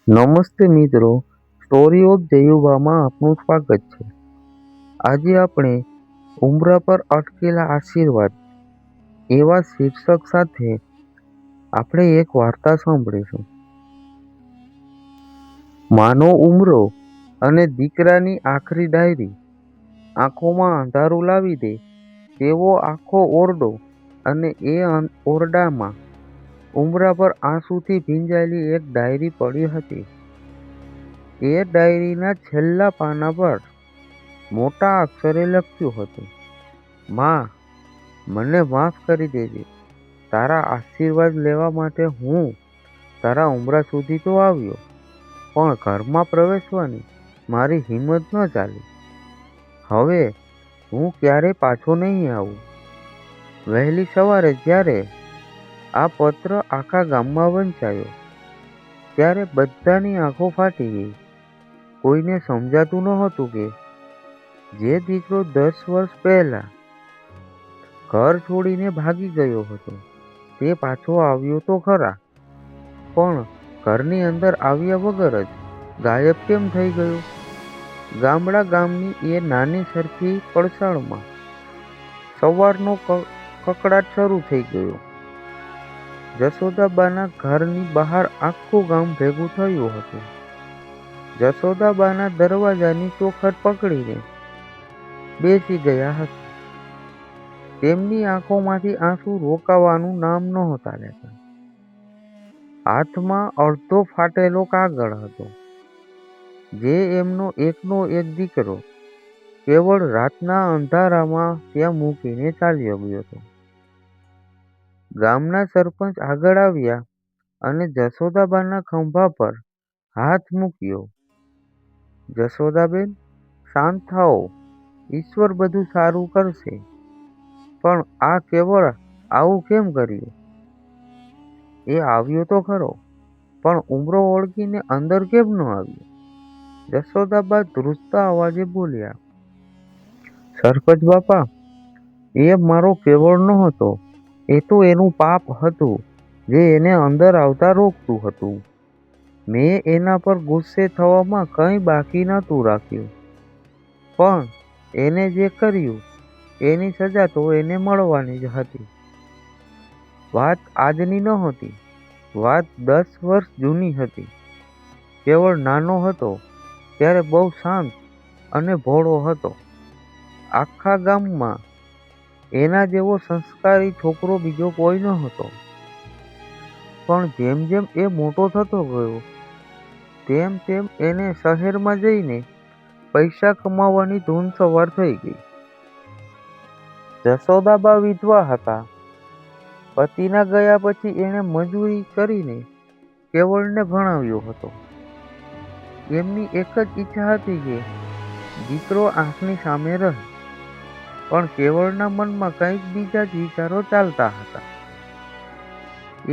નમસ્તે મિત્રો, story of જયુબામાં આપનું સ્વાગત છે. આજે આપણે ઉંબરા પર અટકેલા આશીર્વાદ એવા શીર્ષક સાથે આપણે એક વાર્તા સાંભળીશું. માનો ઉમરો અને દીકરાની આખરી ડાયરી. આંખોમાં અંધારું લાવી દે તેવો આખો ઓરડો, અને એ ઓરડામાં ઉંબરા પર આંસુથી ભીંજાયેલી એક ડાયરી પડી હતી. એ ડાયરીના છેલ્લા પાના પર મોટા અક્ષરે લખ્યું હતું, માં, મને માફ કરી દેજે. તારા આશીર્વાદ લેવા માટે હું તારા ઉંબરા સુધી તો આવ્યો, પણ ઘરમાં પ્રવેશવાની મારી હિંમત ન ચાલી. હવે હું ક્યારેય પાછો નહીં આવું. વહેલી સવારે જ્યારે આ પત્ર આખા ગામમાં વંચાયો, ત્યારે બધાની આંખો ફાટી ગઈ. કોઈને સમજાતું નહોતું કે જે દીકરો 10 વર્ષ પહેલા ઘર છોડીને ભાગી ગયો હતો તે પાછો આવ્યો તો ખરા, પણ ઘરની અંદર આવ્યા વગર જ ગાયબ કેમ થઈ ગયો? ગામની એ નાની સરખી પડસાળમાં સવારનો કકળાટ શરૂ થઈ ગયો. જશોદાબાના ઘરની બહાર આખું ગામ ભેગું થયું હતું. જશોદાબાના દરવાજાની ચોખટ પકડીને બેસી ગયા હતા. તેમની આંખોમાંથી આંસુ રોકાવાનું નામ નહોતા લેતા. હાથમાં અડધો ફાટેલો કાગળ હતો, જે એમનો એકનો એક દીકરો કેવળ રાતના અંધારામાં ત્યાં મૂકીને ચાલ્યો ગયો હતો. ગામના સરપંચ આગળ આવ્યા અને જશોદાબાના ખંભા પર હાથ મૂક્યો. જશોદાબેન, શાંત થાઓ. ઈશ્વર બધું સારું કરશે. પણ આ કેવળ આવું કેમ કર્યું? એ આવ્યો તો ખરો, પણ ઉંબરો ઓળખીને અંદર કેમ ન આવ્યો? જશોદાબા ધ્રુજતા અવાજે બોલ્યા, સરપંચ બાપા, એ મારો કેવળ નહોતો. એ તો એનું પાપ હતું જે એને અંદર આવતા રોકતું હતું. મેં એના પર ગુસ્સે થવામાં કંઈ બાકી નહોતું રાખ્યું, પણ એને જે કર્યું એની સજા તો એને મળવાની જ હતી. વાત આજની નહોતી, વાત 10 વર્ષ જૂની હતી. કેવળ નાનો હતો ત્યારે બહુ શાંત અને ભોળો હતો. આખા ગામમાં એના જેવો સંસ્કારી છોકરો બીજો કોઈ નહોતો. પણ જેમ જેમ એ મોટો થતો ગયો, તેમ તેમ એને શહેરમાં જઈને પૈસા કમાવાની ધૂન સવાર થઈ ગઈ. જશોદાબા વિધવા હતા. પતિના ગયા પછી એણે મજૂરી કરીને કેવળને ભણાવ્યો હતો. એમની એક જ ઈચ્છા હતી કે દીકરો આંખની સામે રહે, પણ કેવળના મનમાં કંઈક બીજા જ વિચારો ચાલતા હતા.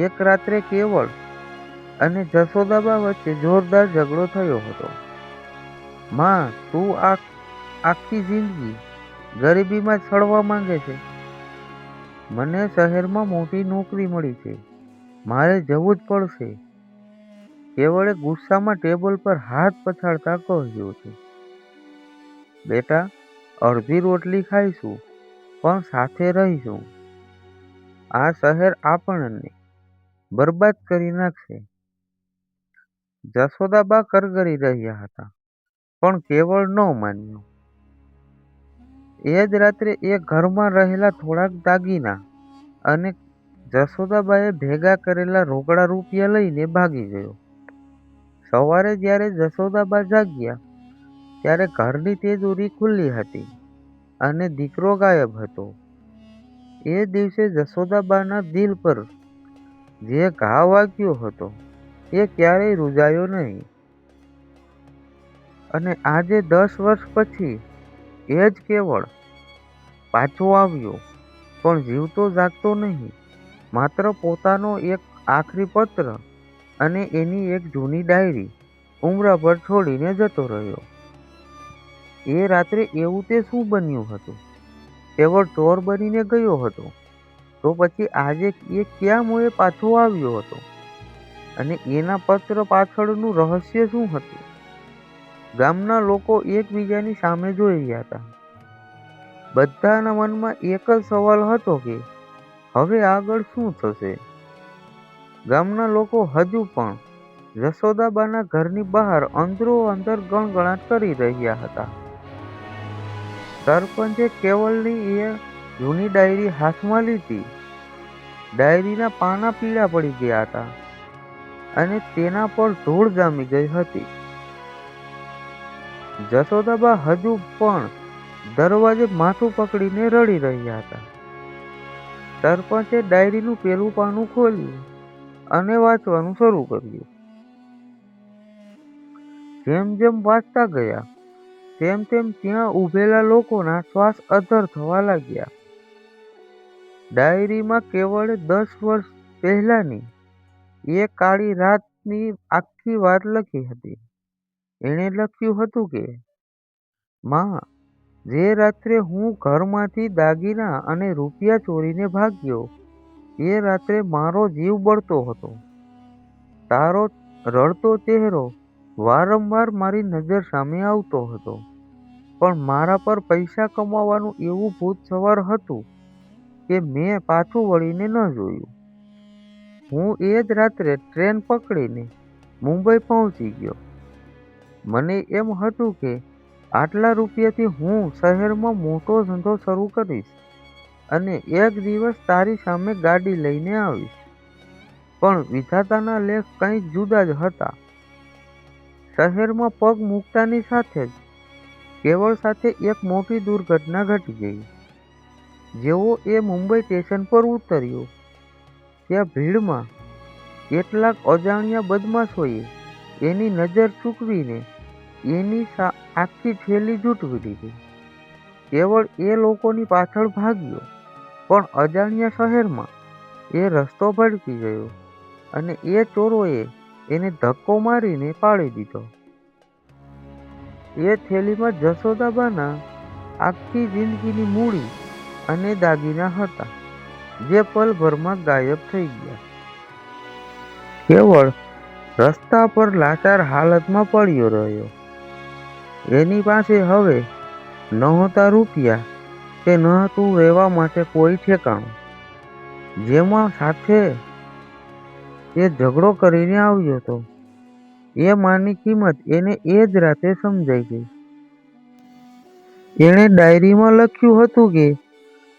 એક રાત્રે કેવળ અને જશોદાબા વચ્ચે જોરદાર ઝઘડો થયો હતો. માં, તું આખી જિંદગી ગરીબીમાં જ સડવા માંગે છે. મને શહેરમાં મોટી નોકરી મળી છે, મારે જવું જ પડશે. કેવળે ગુસ્સામાં ટેબલ પર હાથ પછાડતા કહ્યું હતું, બેટા, અડધી રોટલી ખાઈશું, પણ સાથે રહીશું. આ શહેર આપણને બરબાદ કરી નાખશે. જશોદાબા કરગરી રહ્યા હતા, પણ કેવળ ન માન્યો. એ જ રાત્રે એ ઘરમાં રહેલા થોડાક દાગીના અને જશોદાબાએ ભેગા કરેલા રોકડા રૂપિયા લઈને ભાગી ગયો. સવારે જ્યારે જશોદાબા જાગ્યા, ત્યારે ઘરની તિજોરી ખુલ્લી હતી અને દીકરો ગાયબ હતો. એ દિવસે જશોદાબાના દિલ પર જે ઘા વાગ્યો હતો એ ક્યારેય રૂજાયો નહીં. અને આજે 10 વર્ષ પછી એ જ કેવળ પાછો આવ્યો, પણ જીવતો જાગતો નહીં. માત્ર પોતાનો એક આખરી પત્ર અને એની એક જૂની ડાયરી ઉંબરા પર છોડીને જતો રહ્યો. એ રાત્રે એવું તે શું બન્યું હતું? કેવળ ચોર બનીને ગયો હતો, તો પછી આજે એ ક્યાં મોએ પાછો આવ્યો હતો? અને એના પત્ર પાછળનું રહસ્ય શું હતું? ગામના લોકો એકબીજાની સામે જોઈ રહ્યા હતા. બધાના મનમાં એક જ સવાલ હતો કે હવે આગળ શું થશે? ગામના લોકો હજુ પણ જશોદાબાના ઘરની બહાર અંદરો અંદર ગણગણાટ કરી રહ્યા હતા. સરપંચે કેવલની એ જૂની ડાયરી હાથમાં લીધી. ડાયરીના પાના પીળા પડી ગયા હતા અને તેના પર ધૂળ જામી ગઈ હતી. જશોદાબા હજુ પણ દરવાજે માથું પકડીને રડી રહ્યા હતા. સરપંચે ડાયરીનું પેલું પાનું ખોલ્યું અને વાંચવાનું શરૂ કર્યું. જેમ જેમ વાંચતા ગયા તેમ તેમ ત્યાં ઊભેલા લોકોના શ્વાસ અધ્ધર થવા લાગ્યા. ડાયરીમાં કેવળે 10 વર્ષ પહેલાની એ કાળી રાતની આખી વાત લખી હતી. એણે લખ્યું હતું કે માં, જે રાત્રે હું ઘરમાંથી દાગીના અને રૂપિયા ચોરીને ભાગ્યો, એ રાત્રે મારો જીવ બળતો હતો. તારો રડતો ચહેરો વારંવાર મારી નજર સામે આવતો હતો, પણ મારા પર પૈસા કમાવાનું એવું ભૂત સવાર હતું કે મેં પાછું વળીને ન જોયું. હું એ જ રાત્રે ટ્રેન પકડીને મુંબઈ પહોંચી ગયો. મને એમ હતું કે આટલા રૂપિયાથી હું શહેરમાં મોટો ધંધો શરૂ કરીશ અને એક દિવસ તારી સામે ગાડી લઈને આવીશ. પણ વિધાતાના લેખ કંઈક જુદા જ હતા. શહેરમાં પગ મૂકતાની સાથે જ કેવળ સાથે એક મોટી દુર્ઘટના ઘટી ગઈ. જેવો એ મુંબઈ સ્ટેશન પર ઉતર્યો, ત્યાં ભીડમાં કેટલાક અજાણ્યા બદમાશોએ એની નજર ચૂકવીને એની આખી થેલી ઝૂંટવી લીધી. કેવળ એ લોકોની પાછળ ભાગ્યો, પણ અજાણ્યા શહેરમાં એ રસ્તો ભટકી ગયો અને એ ચોરોએ એને ધક્કો મારીને પાડી દીધો. એ થેલીમાં જશોદાબાના આખી જિંદગીની મૂડી અને દાગીના હતા, જે પલભરમાં ગાયબ થઈ ગયા. કેવળ રસ્તા પર લાચાર હાલતમાં પડ્યો રહ્યો. એની પાસે હવે નહોતા રૂપિયા કે નહોતું રહેવા માટે કોઈ ઠેકાણું. જેમાં સાથે એ ઝઘડો કરીને આવ્યો હતો, એ માની કિંમત એને એ જ રાતે સમજાઈ ગઈ. એણે ડાયરીમાં લખ્યું હતું કે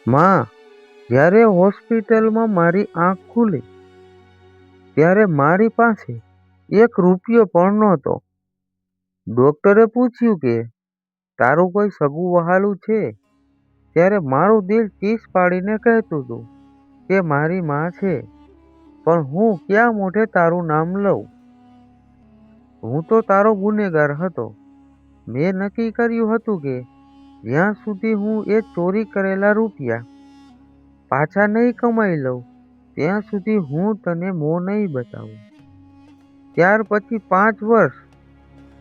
માં, જ્યારે હોસ્પિટલમાં મારી આંખ ખુલી ત્યારે મારી પાસે એક રૂપિયો પણ નહોતો. ડોક્ટરે પૂછ્યું કે તારું કોઈ સગું વહાલું છે? ત્યારે મારું દિલ ચીસ પાડીને કહેતું હતું કે મારી માં છે, પણ હું ક્યાં મોઢે તારું નામ લઉં? હું તો તારો ગુનેગાર હતો. મેં નક્કી કર્યું હતું કે જ્યાં સુધી હું એ ચોરી કરેલા રૂપિયા પાછા નહીં કમાઈ લઉં, ત્યાં સુધી હું તને મોં નહીં બતાવું. ત્યાર પછી 5 વર્ષ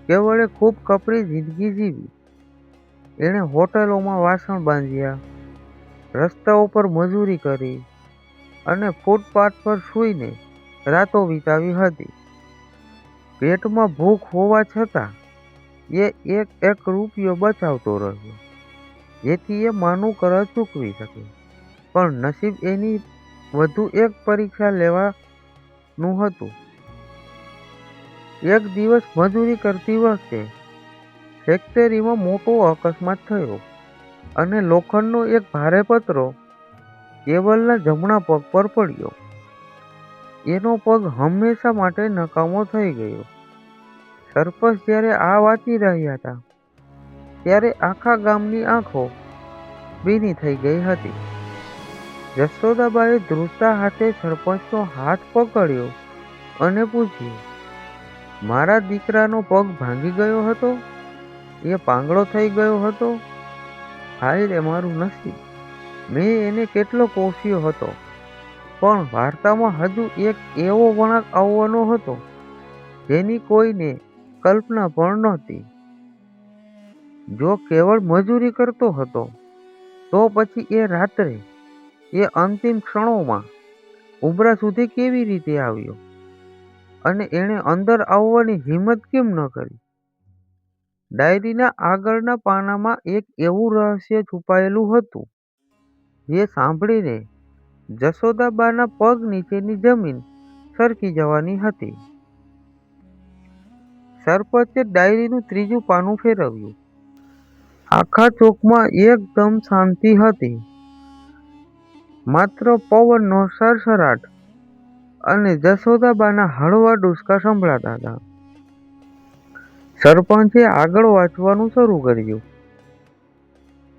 કેવળે ખૂબ કપરી જિંદગી જીવી. એણે હોટલોમાં વાસણ બાંધ્યા, રસ્તાઓ પર મજૂરી કરી અને ફૂટપાથ પર સૂઈને રાતો વિતાવી હતી. પેટમાં ભૂખ હોવા છતાં એ એક રૂપિયો બચાવતો રહ્યો, જેથી એ માનું કરજ ચૂકવી શકે. પણ નસીબ એની વધુ એક પરીક્ષા લેવાનું હતું. એક દિવસ મજૂરી કરતી વખતે ફેક્ટરીમાં મોટો અકસ્માત થયો અને લોખંડનો એક ભારે પતરો કેવલના જમણા પગ પર પડ્યો. એનો પગ હંમેશા માટે નકામો થઈ ગયો. સરપંચ જ્યારે આ વાંચી રહ્યા હતા, ત્યારે આખા ગામની આંખો ભીની થઈ ગઈ હતી. જશોદાબાએ ધ્રુજતા હાથે સરપંચનો હાથ પકડ્યો અને પૂછ્યું, મારા દીકરાનો પગ ભાંગી ગયો હતો? એ પાંગડો થઈ ગયો હતો? હાય રે મારું નસીબ! મેં એને કેટલો પોસ્યો હતો, પણ વાર્તામાં હજુ એક એવો વળાંક આવવાનો હતો જેની કોઈને કલ્પના પણ નહોતી. જો કેવળ મજૂરી કરતો હતો, તો પછી એ રાત્રે એ અંતિમ ક્ષણોમાં ઉંબરા સુધી કેવી રીતે આવ્યો? અને એણે અંદર આવવાની હિંમત કેમ ન કરી? ડાયરીના આગળના પાનામાં એક એવું રહસ્ય છુપાયેલું હતું જે સાંભળીને જશોદાબાના પગ નીચેની જમીન સરકી જવાની હતી. સરપંચે ડાયરીનું ત્રીજું પાનું ફેરવ્યું. આખા ચોકમાં એકદમ શાંતિ હતી. માત્ર પવનનો સરસરાટ અને જશોદાબાના હળવા ડૂસકા સંભળાતા હતા. સરપંચે આગળ વાંચવાનું શરૂ કર્યું,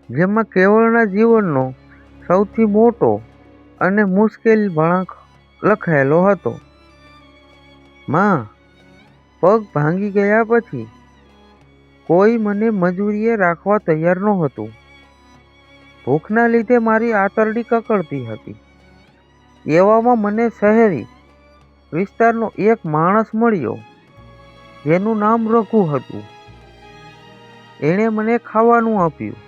જેમાં કેવળના જીવનનો સૌથી મોટો અને મુશ્કેલ વળાંક લખાયેલો હતો. માં, પગ ભાંગી ગયા પછી કોઈ મને મજૂરીએ રાખવા તૈયાર નહોતું. ભૂખના લીધે મારી આંતરડી કકળતી હતી. એવામાં મને શહેરી વિસ્તારનો એક માણસ મળ્યો જેનું નામ રઘુ હતું. એણે મને ખાવાનું આપ્યું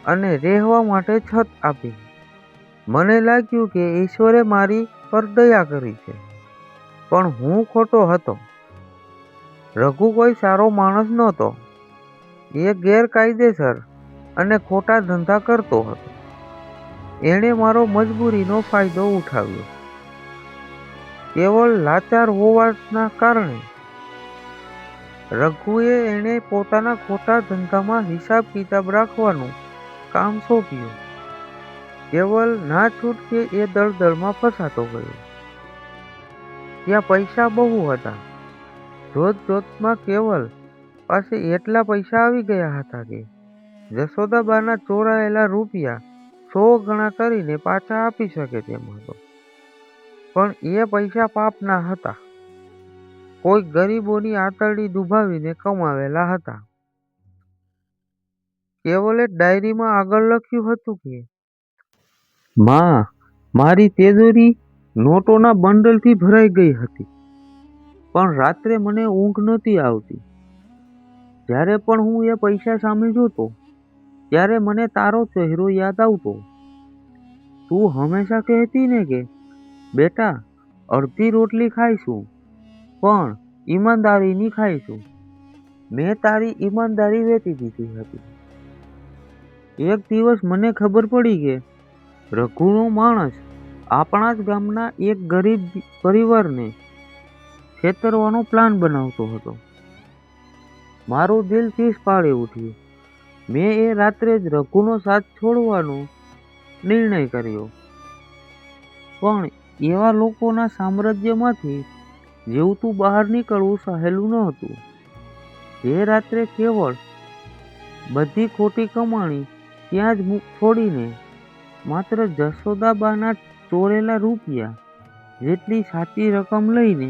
અને રહેવા માટે છત આપી. મને લાગ્યું કે ઈશ્વરે મારી પર દયા કરી છે, પણ હું ખોટો હતો. રઘુ કોઈ સારો માણસ નહોતો. એ ગેરકાયદેસર અને ખોટા ધંધા કરતો હતો. એણે મારો મજબૂરીનો ફાયદો ઉઠાવ્યો. કેવળ લાચાર હોવાના કારણે રઘુએ એણે પોતાના ખોટા ધંધામાં હિસાબ કિતાબ રાખવાનું કામ સોંપ્યું. કેવલ ના છૂટકે એ દળદળમાં ફસાતો ગયો. ત્યાં પૈસા બહુ હતા. જોતજોતમાં કેવલ પાસે એટલા પૈસા આવી ગયા હતા કે જશોદાબાના ચોરાયેલા રૂપિયા 100 ગણા કરીને પાછા આપી શકે તેમ હતો. પણ એ પૈસા પાપના હતા. કોઈ ગરીબોની આંતરડી દુભાવીને કમાવેલા હતા. કેવલે ડાયરીમાં આગળ લખ્યું હતું કે માં, મારી તિજોરી નોટોના બંડલથી ભરાઈ ગઈ હતી, પણ રાત્રે મને ઊંઘ નહોતી આવતી. જ્યારે પણ હું એ પૈસા સામે જોતો, ત્યારે મને તારો ચહેરો યાદ આવતો. તું હંમેશા કહેતી ને કે બેટા, અડધી રોટલી ખાઈશું, પણ ઈમાનદારીની ખાઈશું. મેં તારી ઈમાનદારી વેચી દીધી હતી. એક દિવસ મને ખબર પડી કે રઘુનો માણસ આપણા જ ગામના એક ગરીબ પરિવારને છેતરવાનો પ્લાન બનાવતો હતો. મારું દિલ ચીસ પાડી ઉઠ્યું. મેં એ રાત્રે જ રઘુનો સાથ છોડવાનો નિર્ણય કર્યો. પણ એવા લોકોના સામ્રાજ્યમાંથી જીવતું બહાર નીકળવું સહેલું નહોતું. જે રાત્રે કેવળ બધી ખોટી કમાણી ત્યાં જ છોડીને માત્ર જશોદાબાના ચોરેલા રૂપિયા જેટલી સાચી રકમ લઈને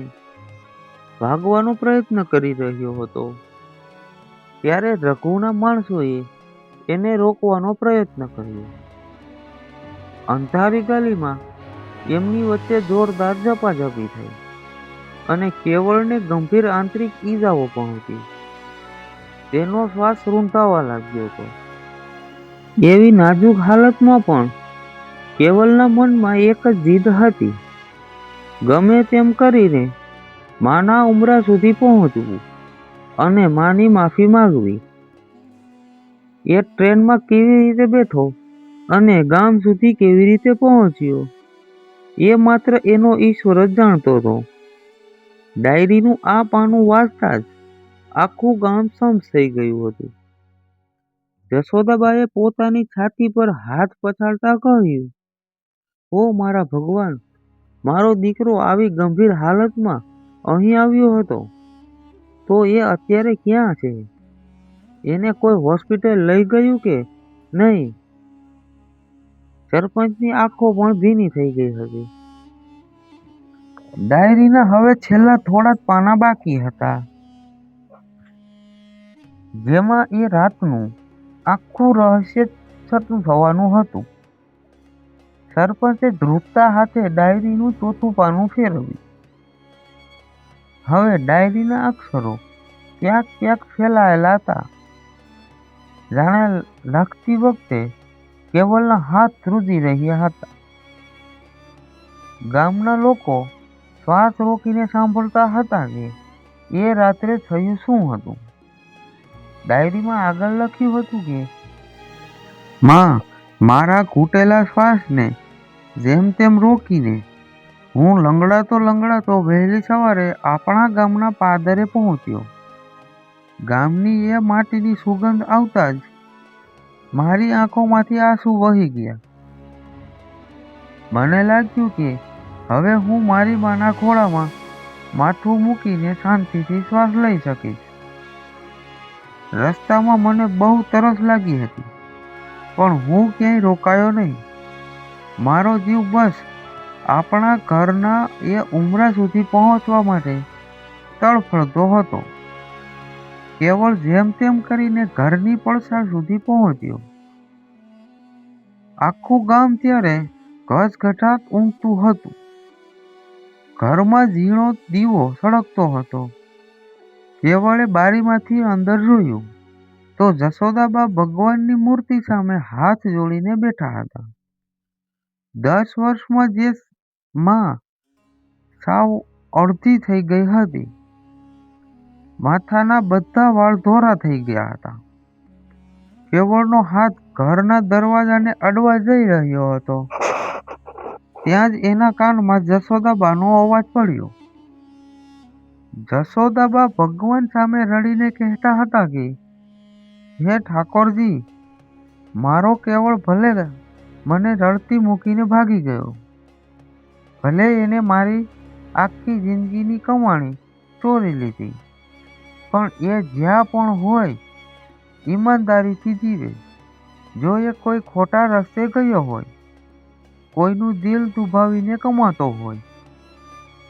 ભાગવાનો પ્રયત્ન કરી રહ્યો હતો, ત્યારે રઘુના માણસોએ એને રોકવાનો પ્રયત્ન કર્યો. અંધારી ગલીમાં એમની વચ્ચે જોરદાર ઝપાઝપી થઈ અને કેવળને ગંભીર આંતરિક ઈજાઓ પહોંચી. તેનો શ્વાસ રૂંધાવા લાગ્યો હતો. એવી નાજુક હાલતમાં પણ કેવલના મનમાં એક જ જીદ હતી, ગમે તેમ કરીને માના ઉંબરા સુધી પહોંચવું અને માની માફી માંગવી. એ ટ્રેનમાં કેવી રીતે બેઠો અને ગામ સુધી કેવી રીતે પહોંચ્યો, એ માત્ર એનો ઈશ્વર જ જાણતો હતો. ડાયરીનું આ પાનું વાંચતા જ આખું ગામ શંખ થઈ ગયું હતું. જશોદાબાએ પોતાની છાતી પર હાથ પછાડતા કહ્યું, ઓ મારા ભગવાન, મારો દીકરો આવી ગંભીર હાલતમાં અહીં આવ્યો હતો, તો એ અત્યારે ક્યાં છે? એને કોઈ હોસ્પિટલ લઈ ગયું કે નહીં? સરપંચની આંખો પણ ભીની થઈ ગઈ હતી. ડાયરીના હવે છેલ્લા થોડા જ પાના બાકી હતા, જેમાં એ રાતનું આખું રહસ્ય છતું થવાનું હતું. સરપંચે ધ્રુજતા હાથે ડાયરીનું ચોથું પાનું ફેરવ્યું. હવે ડાયરીના અક્ષરો ક્યાંક ક્યાંક ફેલાયેલા હતા, જાણે લખતી વખતે કેવલના હાથ ધ્રુજી રહ્યા હતા. ગામના લોકો શ્વાસ રોકીને સાંભળતા હતા કે એ રાત્રે થયું શું હતું. ડાયરીમાં આગળ લખ્યું હતું કે માં, મારા ઘૂંટેલા શ્વાસને જેમ તેમ રોકીને હું લંગડાતો વહેલી સવારે આપણા ગામના પાદરે પહોંચ્યો. ગામની એ માટીની સુગંધ આવતા જ મારી આંખોમાંથી આંસુ વહી ગયા. મને લાગ્યું કે હવે હું મારી માના ખોળામાં માથું મૂકીને શાંતિથી શ્વાસ લઈ શકીશ. રસ્તામાં મને બહુ તરસ લાગી હતી, પણ હું ક્યાંય રોકાયો નહીં. મારો જીવ બસ આપણા ઘરના એ ઉંબરા સુધી પહોંચવા માટે તડફડતો હતો. કેવળ જેમ તેમ કરીને ઘરની પડસાળ સુધી પહોંચ્યો. આખું ગામ ત્યારે ઘસઘટાટ ઊંઘતું હતું. ઘરમાં ઝીણો દીવો સળગતો હતો. કેવળે બારીમાંથી અંદર જોયું તો જશોદાબા ભગવાનની મૂર્તિ સામે હાથ જોડીને બેઠા હતા. 10 વર્ષમાં જે માં સાવ અડધી થઈ ગઈ હતી. માથાના બધા વાળ ધોરા થઈ ગયા હતા. કેવળનો હાથ ઘરના દરવાજાને અડવા જઈ રહ્યો હતો. ત્યાં જ એના કાનમાં જશોદાબાનો અવાજ પડ્યો. જશોદાબા ભગવાન સામે રડીને કહેતા હતા કે હે ઠાકોરજી, મારો કેવળ ભલે મને રડતી મૂકીને ભાગી ગયો. ભલે એને મારી આખી જિંદગીની કમાણી ચોરી લીધી, પણ એ જ્યાં પણ હોય ઈમાનદારીથી જીવે. જો એ કોઈ ખોટા રસ્તે ગયો હોય, કોઈનું દિલ દુભાવીને કમાતો હોય,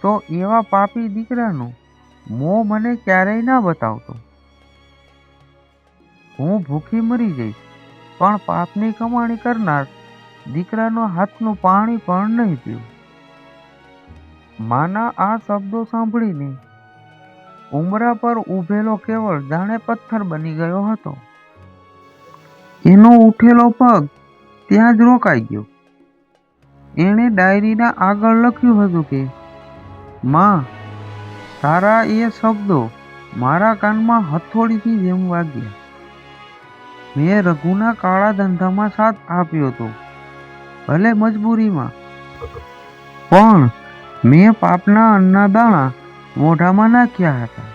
તો એવા પાપી દીકરાનો મોં મને ક્યારેય ના બતાવતો. હું ભૂખી મરી જઈશ, પણ પાપની કમાણી કરનાર દીકરાનો હાથનું પાણી પણ નહીં પીવું. માના આ શબ્દો સાંભળીને ઉંબરા પર ઊભેલો કેવળ જાણે પથ્થર બની ગયો હતો. એનો ઉઠેલો પગ ત્યાં જ રોકાઈ ગયો. એણે ડાયરીના આગળ લખ્યું હતું કે માં, તારા એ શબ્દો મારા કાનમાં હથોડીથી જેમ વાગ્યા. મેં રઘુના કાળા ધંધામાં સાથ આપ્યો હતો, ભલે મજબૂરીમાં, પણ મેં પાપના અન્નના દાણા મોઢામાં નાખ્યા હતા.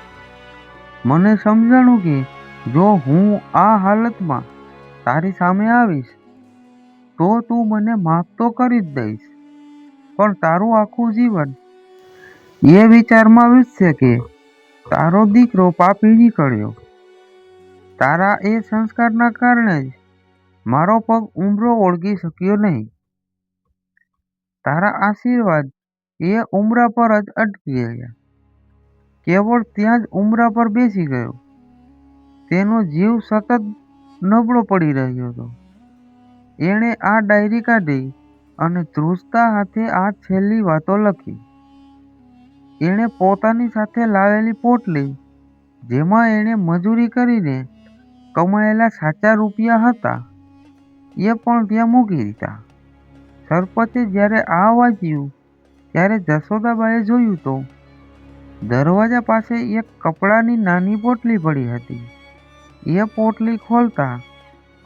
મને સમજાણું કે જો હું આ હાલતમાં તારી સામે આવીશ તો તું મને માફ તો કરી જ દઈશ, પણ તારું આખું જીવન એ વિચારમાં વીતશે કે તારો દીકરો પાપી નીકળ્યો. તારા એ સંસ્કારના કારણે જ મારો પગ ઉંબરો ઓળગી શક્યો નહીં. તારા આશીર્વાદ એ ઉંબરા પર જ અટકી ગયા. કેવળ ત્યાં જ ઉંબરા પર બેસી ગયો. તેનો જીવ સતત નબળો પડી રહ્યો હતો. એણે આ ડાયરી કાઢી અને ધ્રુજતા હાથે આ છેલ્લી વાતો લખી. એણે પોતાની સાથે લાવેલી પોટલી, જેમાં એણે મજૂરી કરીને કમાયેલા સાચા રૂપિયા હતા, એ પણ ત્યાં મૂકી દીધા. સરપંચે જ્યારે આ વાંચ્યું ત્યારે જશોદાબાએ જોયું તો દરવાજા પાસે એક કપડાની નાની પોટલી પડી હતી. એ પોટલી ખોલતા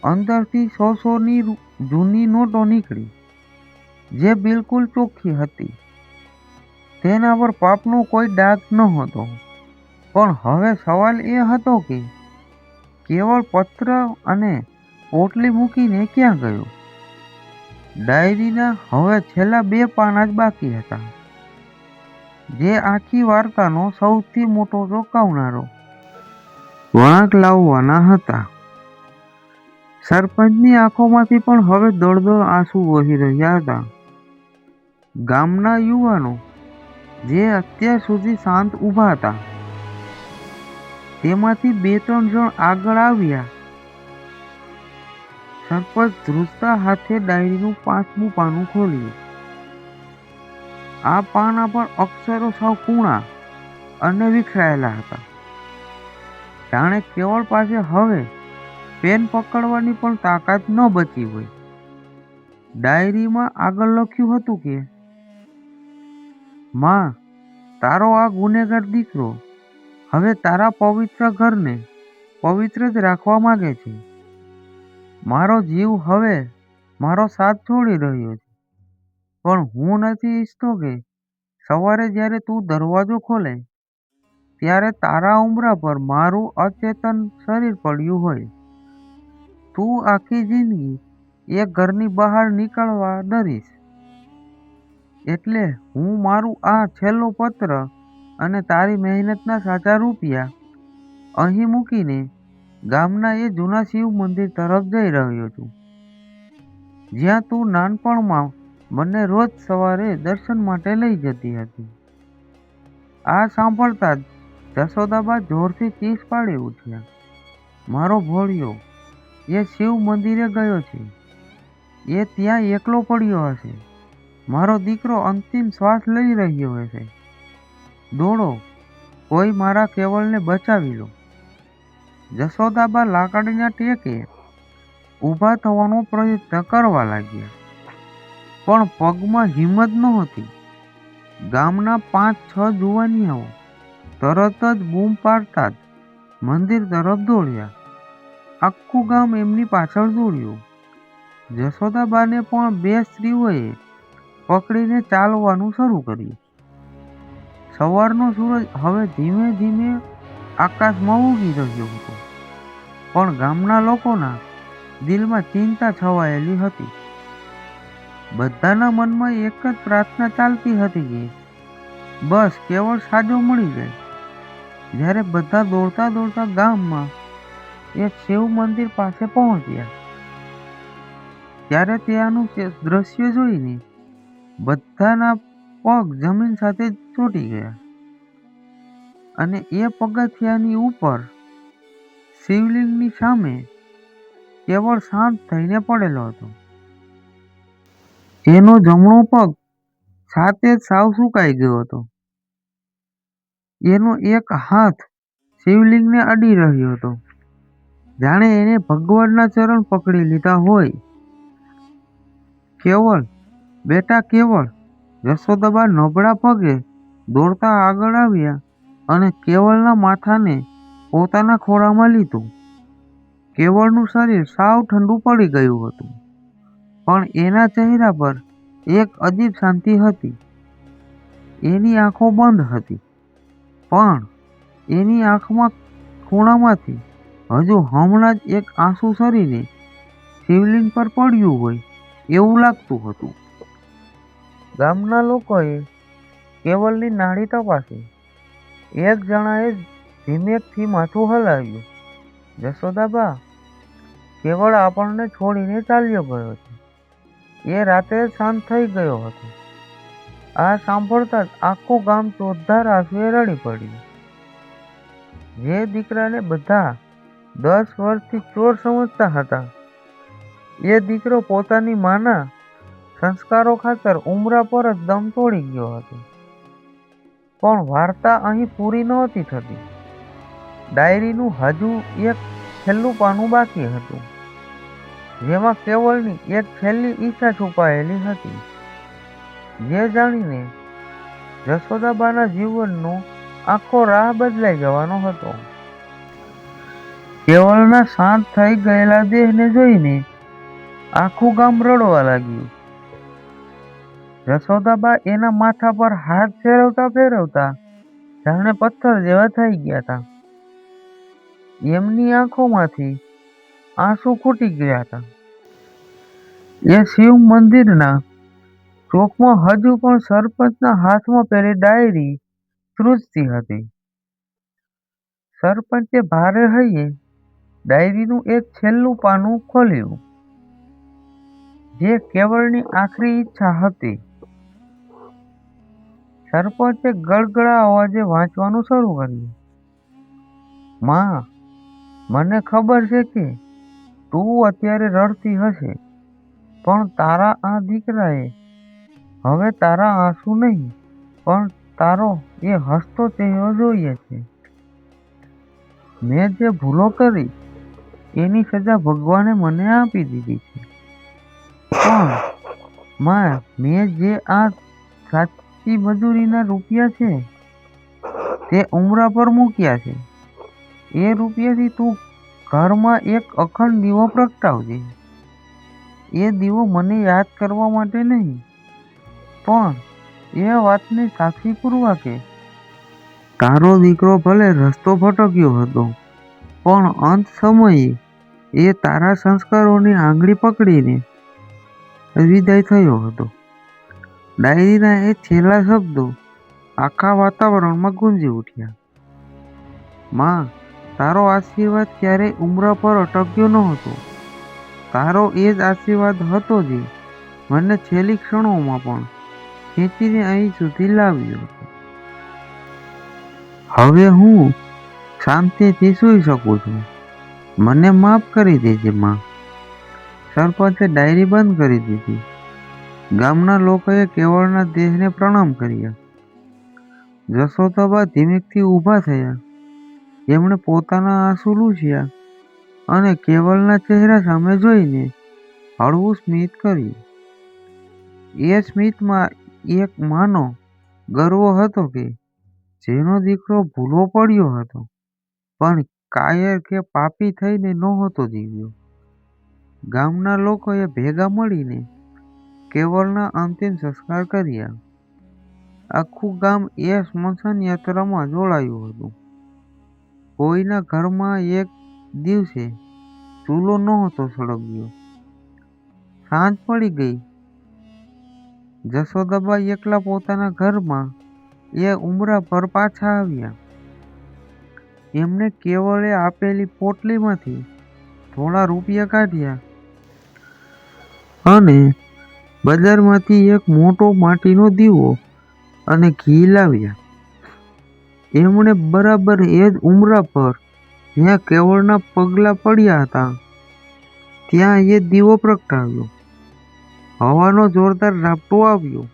અંદરથી 100ની જૂની નોટો નીકળી, જે બિલકુલ ચોખ્ખી હતી. તેના પર પાપનો કોઈ ડાઘ નહોતો. પણ હવે સવાલ એ હતો કે કેવળ પત્ર અને પોટલી મૂકીને ક્યાં ગયો. ડાયરીના હવે છેલ્લા 2 પાના જ બાકી હતા, જે આખી વાર્તાનો સૌથી મોટો ચોંકાવનારો વળાંક લાવવાના હતા. સરપંચની આંખોમાંથી પણ હવે દળ-દળ આંસુ વહી રહ્યા હતા. ગામના યુવાનો જે અત્યાર સુધી શાંત ઊભા હતા, તેમાંથી 2-3 જણ આગળ આવ્યા. સરપંચ ધ્રુજતા હાથે ડાયરીનું 5મું પાનું ખોલ્યું. આ પાના પર અક્ષરો સાવ કૂણા અને વિખરાયેલા હતા. જાણે કેવળ પાસે હવે પેન પકડવાની પણ તાકાત ન બચી હોય. ડાયરીમાં આગળ લખ્યું હતું કે માં, તારો આ ગુનેગાર દીકરો હવે તારા પવિત્ર ઘરને પવિત્ર જ રાખવા માંગે છે. મારો જીવ હવે મારો સાથ છોડી રહ્યો છે, પણ હું નથી ઈચ્છતો કે સવારે જ્યારે તું દરવાજો ખોલે ત્યારે તારા ઉંબરા પર મારું અચેતન શરીર પડ્યું હોય. તું આખી જિંદગી એ ઘરની બહાર નીકળવા ડરીશ. એટલે હું મારું આ છેલ્લો પત્ર અને તારી મહેનતના સાચા રૂપિયા અહીં મૂકીને ગામના એ જૂના શિવ મંદિર તરફ જઈ રહ્યો છું, જ્યાં તું નાનપણમાં મને રોજ સવારે દર્શન માટે લઈ જતી હતી. આ સાંભળતા જ જશોદાબા જોરથી ચીસ પાડી ઉઠ્યા. મારો ભોળિયો એ શિવ મંદિરે ગયો છે. એ ત્યાં એકલો પડ્યો હશે. મારો દીકરો અંતિમ શ્વાસ લઈ રહ્યો હશે. દોડો, કોઈ મારા કેવળને બચાવી લો. જશોદાબા લાકડીના ટેકે ઊભા થવાનો પ્રયત્ન કરવા લાગ્યા, પણ પગમાં હિંમત નહોતી. ગામના 5-6 જુવાનિયાઓ તરત જ બૂમ પાડતા જ મંદિર તરફ દોડ્યા. આખું ગામ એમની પાછળ દોડ્યું. જશોદાબાને પણ 2 સ્ત્રીઓએ પકડીને ચાલવાનું શરૂ કર્યું. સવારનો સૂરજ હવે ધીમે ધીમે આકાશમાં ઉગી રહ્યો હતો, પણ ગામના લોકોના દિલમાં ચિંતા છવાયેલી હતી. બધાના મનમાં એક જ પ્રાર્થના ચાલતી હતી કે બસ કેવળ સાજો મળી જાય. જ્યારે બધા દોડતા દોડતા ગામમાં એક શિવ મંદિર પાસે પહોંચ્યા, ત્યારે ત્યાંનું દ્રશ્ય જોઈને બધાના પગ જમીન સાથે ચોંટી ગયા. અને એ પગથિયાની ઉપર શિવલિંગની સામે કેવળ શાંત થઈને પડેલો હતો. એનો જમણો પગ સાથે જ સાવ સુકાઈ ગયો હતો. એનો એક હાથ શિવલિંગને અડી રહ્યો હતો, જાણે એને ભગવાનના ચરણ પકડી લીધા હોય. કેવળ, બેટા કેવળ! જશોદાબા નબળા પગે દોડતા આગળ આવ્યા અને કેવળના માથાને પોતાના ખોળામાં લીધું. કેવળનું શરીર સાવ ઠંડુ પડી ગયું હતું, પણ એના ચહેરા પર એક અજીબ શાંતિ હતી. એની આંખો બંધ હતી, પણ એની આંખમાં ખૂણામાંથી હજુ હમણાં જ એક આંસુ સરીને શિવલિંગ પર પડ્યું હોય એવું લાગતું હતું. ગામના લોકોએ કેવળની નાડી તપાસી. એક જણાએ ધીમેકથી માથું હલાવ્યું. જશોદાબા, કેવળ આપણને છોડીને ચાલ્યો ગયો છે. એ રાત્રે શાંત થઈ ગયો હતો. આ સાંભળતા જ આખું ગામ ચોધાર આંસુએ રડી પડ્યું. જે દીકરાને બધા 10 વર્ષથી ચોર સમજતા હતા, એ દીકરો પોતાની માના સંસ્કારો ખાતર ઉંબરા પર જ દમ તોડી ગયો હતો. પણ વાર્તા અહીં પૂરી નહોતી થતી. ડાયરીનું હજુ એક છેલ્લું પાનું બાકી હતું, જેમાં કેવળની એક છેલ્લી ઈચ્છા છુપાયેલી હતી, જે જાણીને જશોદાબાના જીવનનો આખો રાહ બદલાઈ જવાનો હતો. કેવળના શાંત થઈ ગયેલા દેહને જોઈને આખું ગામ રડવા લાગ્યું. જશોદાબા એના માથા પર હાથ ફેરવતા ફેરવતા જાણે પથ્થર જેવા થઈ ગયા હતા. એમની આંખોમાંથી આંસુ ખૂટી ગયા હતા. એ શિવ મંદિરના ચોકમાં હજુ પણ સરપંચના હાથમાં પેલી ડાયરી ધ્રુજતી હતી. સરપંચે ભારે હૈયે ડાયરીનું એક છેલ્લું પાનું ખોલ્યું, જે કેવળની આખરી ઈચ્છા હતી. સરપંચે ગળગળા અવાજે વાંચવાનું શરૂ કર્યું. માં, મને ખબર છે કે તું અત્યારે રડતી હશે, પણ તારા આ દીકરાએ હવે તારા આંસુ નહીં, પણ તારો એ હસતો ચહેરો જોઈએ છે. મેં જે ભૂલો કરી એની સજા ભગવાને મને આપી દીધી છે, પણ માં, મેં જે આ સાચી મજૂરીના રૂપિયા છે તે ઉમરા પર મૂક્યા છે. એ રૂપિયાથી તું ઘરમાં એક અખંડ દીવો પ્રગટાવજે. એ દીવો મને યાદ કરવા માટે નહીં, પણ એ વાતને સાક્ષી પૂરવા કે તારો દીકરો ભલે રસ્તો ભટક્યો હતો, પણ અંત સમયે એ તારા સંસ્કારોની આંગળી પકડીને વિદાય થયો હતો. ડાયરીના એ છેલ્લા શબ્દો આખા વાતાવરણમાં ગુંજી ઉઠ્યા. માં, તારો આશીર્વાદ ક્યારેય ઉમરા પર અટક્યો નહોતો. તારો એ જ આશીર્વાદ હતો જે મને છેલ્લી ક્ષણોમાં પણ ખેંચીને અહીં સુધી લાવ્યો હતો. હવે હું શાંતિથી સૂઈ શકું છું. મને માફ કરી દેજે માં. સરપંચે ડાયરી બંધ કરી દીધી. ગામના લોકોએ કેવળના દેહને પ્રણામ કર્યા. જશોદાબા ધીમેકથી ઊભા થયા. એમણે પોતાના આંસુ લૂછ્યા અને કેવલના ચહેરા સામે જોઈને હળવું સ્મિત કર્યું. એ સ્મિતમાં એક માનો ગર્વ હતો કે જેનો દીકરો ભૂલો પડ્યો હતો, પણ કાયર કે પાપી થઈને નહોતો જીવ્યો. ગામના લોકોએ ભેગા મળીને કેવલના અંતિમ સંસ્કાર કર્યા. આખું ગામ એ સ્મશાન યાત્રામાં જોડાયું હતું. કોઈના ઘરમાં એક દિવસે ચૂલો નહોતો સળગ્યો. સાંજ પડી ગઈ. જશોદાબા એકલા પોતાના ઘરમાં એ ઉમરા પર પાછા આવ્યા. એમણે કેવળે આપેલી પોટલીમાંથી થોડા રૂપિયા કાઢ્યા અને બજારમાંથી એક મોટો માટીનો દીવો અને ઘી લાવ્યા. એમણે બરાબર એ જ ઉમરા પર જ્યાં કેવળના પગલાં પડ્યા હતા ત્યાં એ દીવો પ્રગટાવ્યો. હવાનો જોરદાર ઝાપટો આવ્યો,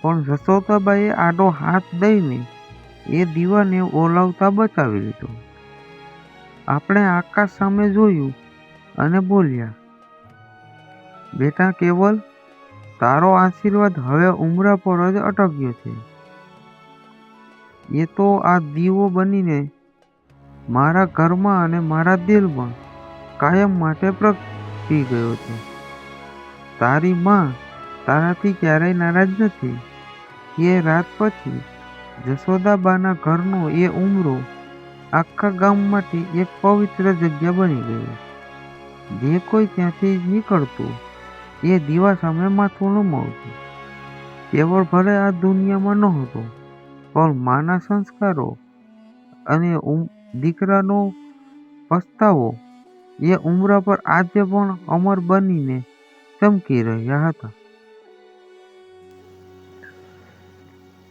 પણ જશોદાબાએ આડો હાથ દઈને એ દીવાને ઓલવતા બચાવી લીધો. આપણે આકાશ સામે જોયું અને બોલ્યા, બેટા કેવલ, તારો આશીર્વાદ હવે ઉમરા પર જ અટક્યો છે. એ તો આ દીવો બનીને મારા ઘરમાં અને મારા દિલમાં કાયમ માટે પ્રગટી ગયો છે. તારી માં તારાથી ક્યારેય નારાજ નથી. એ રાત પછી જશોદાબાના ઘરનો એ ઉમરો આખા ગામમાંથી એક પવિત્ર જગ્યા બની ગયો. જે કોઈ ત્યાંથી નીકળતું એ દીવા સામે માથું નમાવતું. કેવળ ભલે આ દુનિયામાં નહોતો, પણ માના સંસ્કારો અને દીકરાનો પસ્તાવો એ ઉમરા પર આજે પણ અમર બનીને ચમકી રહ્યા હતા.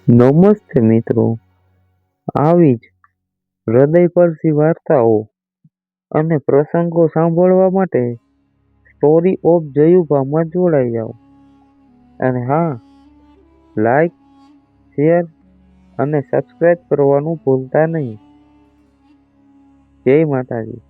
નમસ્તે મિત્રો, આવી જ હૃદયસ્પર્શી વાર્તાઓ અને પ્રસંગો સાંભળવા માટે સ્ટોરી ઓફ જયુભામાં જોડાઈ જાઓ. અને હા, લાઈક, શેર અને સબસ્ક્રાઇબ કરવાનું ભૂલતા નહીં. જય માતાજી.